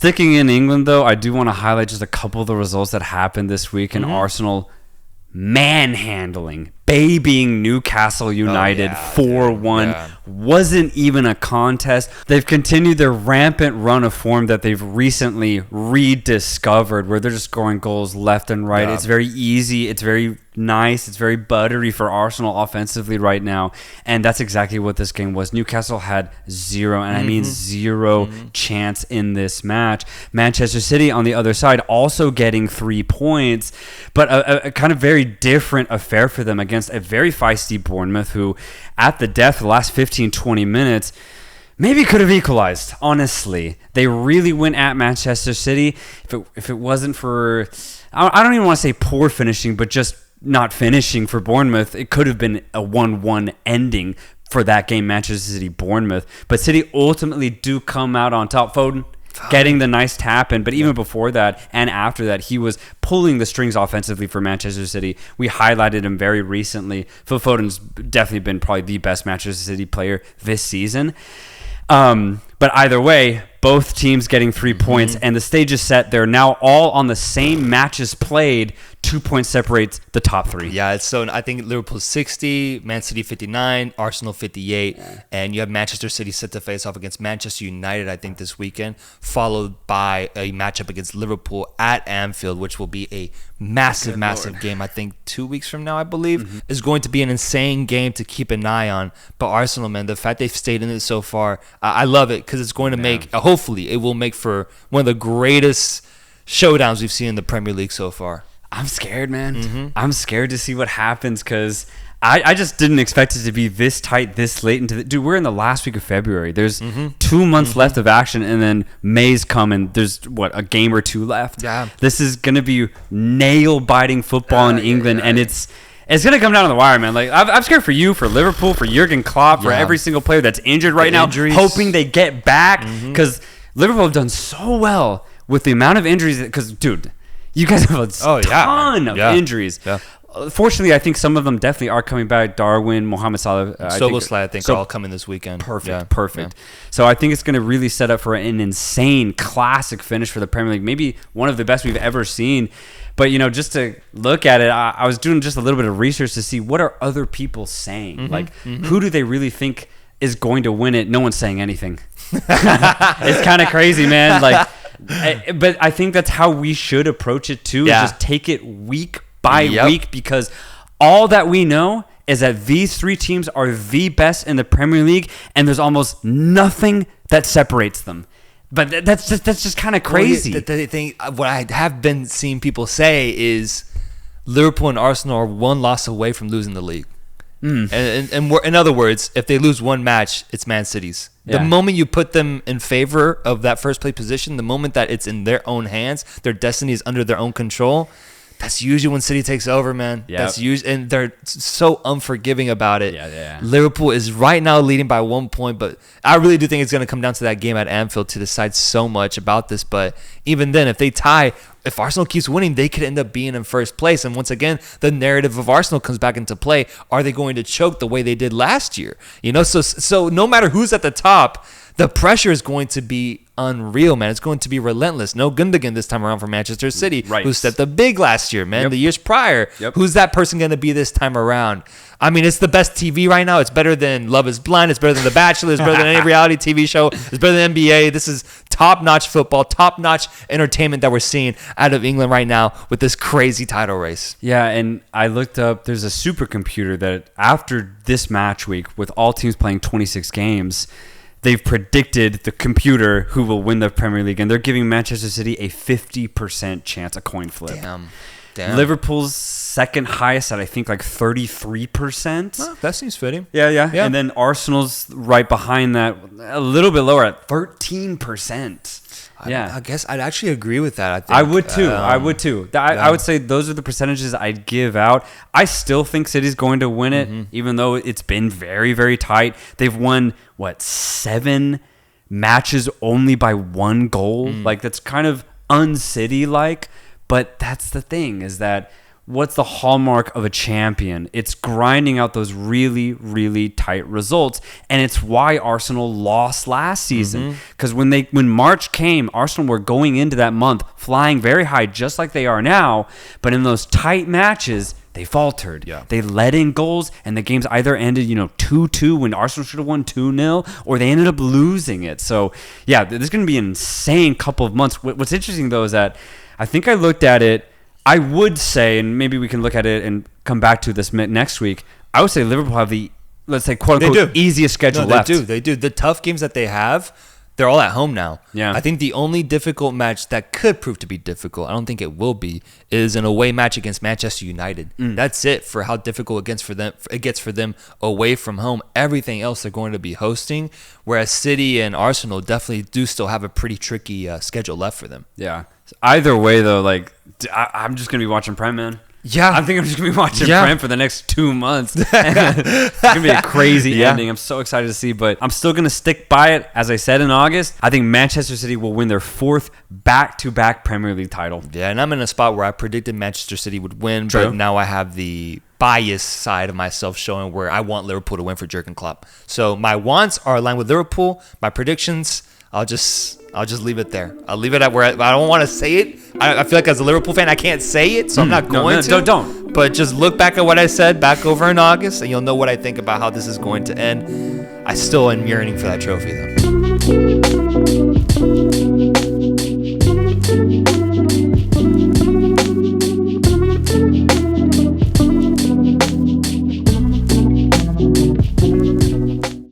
Sticking in England, though, I do want to highlight just a couple of the results that happened this week in Arsenal manhandling, babying Newcastle United 4-1. Wasn't even a contest. They've continued their rampant run of form that they've recently rediscovered, where they're just scoring goals left and right. It's very easy. It's very nice. It's very buttery for Arsenal offensively right now. And that's exactly what this game was. Newcastle had zero, and I mean zero chance in this match. Manchester City on the other side also getting 3 points, but a kind of very different affair for them against a very feisty Bournemouth, who at the death of the last 15-20 minutes maybe could have equalized. Honestly, they really went at Manchester City. If it wasn't for, I don't even want to say poor finishing, but just not finishing for Bournemouth, it could have been a 1-1 ending for that game, Manchester City Bournemouth. But City ultimately do come out on top. Foden getting the nice tap in, but even before that and after that, he was pulling the strings offensively for Manchester City. We highlighted him very recently. Phil Foden's definitely been probably the best Manchester City player this season. But either way, both teams getting 3 points, and the stage is set. They're now all on the same matches played. 2 points separates the top three. Yeah, it's so I think Liverpool 60, Man City 59, Arsenal 58, and you have Manchester City set to face off against Manchester United, I think, this weekend, followed by a matchup against Liverpool at Anfield, which will be a massive game. I think 2 weeks from now, I believe, is going to be an insane game to keep an eye on. But Arsenal, man, the fact they've stayed in it so far, I love it, because it's going to make, hopefully, it will make for one of the greatest showdowns we've seen in the Premier League so far. I'm scared, man. I'm scared to see what happens, because I just didn't expect it to be this tight, this late into the... Dude, we're in the last week of February. There's 2 months left of action, and then May's coming. There's, a game or two left? Yeah. This is going to be nail-biting football in England, and it's going to come down to the wire, man. Like, I'm scared for you, for Liverpool, for Jurgen Klopp, for every single player that's injured right now, hoping they get back, because Liverpool have done so well with the amount of injuries. Because, dude... You guys have a ton of injuries. Yeah. Fortunately, I think some of them definitely are coming back. Darwin, Mohamed Salah. I think are all coming this weekend. Perfect. Yeah. So I think it's going to really set up for an insane classic finish for the Premier League. Maybe one of the best we've ever seen. But, just to look at it, I was doing just a little bit of research to see what are other people saying. Who do they really think is going to win it? No one's saying anything. It's kind of crazy, man. But I think that's how we should approach it too. Just take it week by week, because all that we know is that these three teams are the best in the Premier League, and there's almost nothing that separates them. But that's just kind of crazy. The thing, what I have been seeing people say is Liverpool and Arsenal are one loss away from losing the league. And in other words, if they lose one match, it's Man City's. The moment you put them in favor of that first place position, the moment that it's in their own hands, their destiny is under their own control, that's usually when City takes over, man. Yep. That's usually, and they're so unforgiving about it. Liverpool is right now leading by 1 point, but I really do think it's going to come down to that game at Anfield to decide so much about this. But even then, if they tie, if Arsenal keeps winning, they could end up being in first place. And once again, the narrative of Arsenal comes back into play. Are they going to choke the way they did last year? So no matter who's at the top, the pressure is going to be unreal, man. It's going to be relentless. No Gundogan this time around for Manchester City, who stepped up big last year, man. The years prior. Who's that person going to be this time around? I mean, it's the best TV right now. It's better than Love is Blind. It's better than The Bachelor. It's better than any reality TV show. It's better than NBA. This is top-notch football, top-notch entertainment that we're seeing out of England right now with this crazy title race. Yeah, and I looked up, there's a supercomputer that after this match week, with all teams playing 26 games, they've predicted the computer who will win the Premier League, and they're giving Manchester City a 50% chance, a coin flip. Damn. Liverpool's second highest at, I think, 33%. Well, that seems fitting. Yeah. And then Arsenal's right behind that, a little bit lower at 13%. I guess I'd actually agree with that. I think I would too. I would say those are the percentages I'd give out. I still think City's going to win it, even though it's been very, very tight. They've won 7 matches only by 1 goal. That's kind of un-City like. But that's the thing, is that what's the hallmark of a champion? It's grinding out those really, really tight results. And it's why Arsenal lost last season. Because when March came, Arsenal were going into that month flying very high, just like they are now. But in those tight matches, they faltered. Yeah. They let in goals, and the games either ended, 2-2 when Arsenal should have won 2-0, or they ended up losing it. So, yeah, there's going to be an insane couple of months. What's interesting, though, is that I think I looked at it. I would say, and maybe we can look at it and come back to this next week, I would say Liverpool have the, let's say, quote-unquote, easiest schedule left. They do. The tough games that they have, they're all at home now. Yeah. I think the only difficult match that could prove to be difficult, I don't think it will be, is an away match against Manchester United. That's it for how difficult it gets for them away from home. Everything else they're going to be hosting, whereas City and Arsenal definitely do still have a pretty tricky schedule left for them. Yeah. Either way, though, I'm just going to be watching Prem, man. Yeah. I think I'm just going to be watching Prem for the next 2 months. It's going to be a crazy ending. I'm so excited to see, but I'm still going to stick by it. As I said in August, I think Manchester City will win their 4th back-to-back Premier League title. Yeah, and I'm in a spot where I predicted Manchester City would win, True. But now I have the bias side of myself showing where I want Liverpool to win for Jurgen Klopp. So my wants are aligned with Liverpool. My predictions, I'll just leave it there. I'll leave it at where I don't want to say it. I feel like as a Liverpool fan, I can't say it, so I'm not going to. Don't. But just look back at what I said back over in August, and you'll know what I think about how this is going to end. I still am yearning for that trophy, though.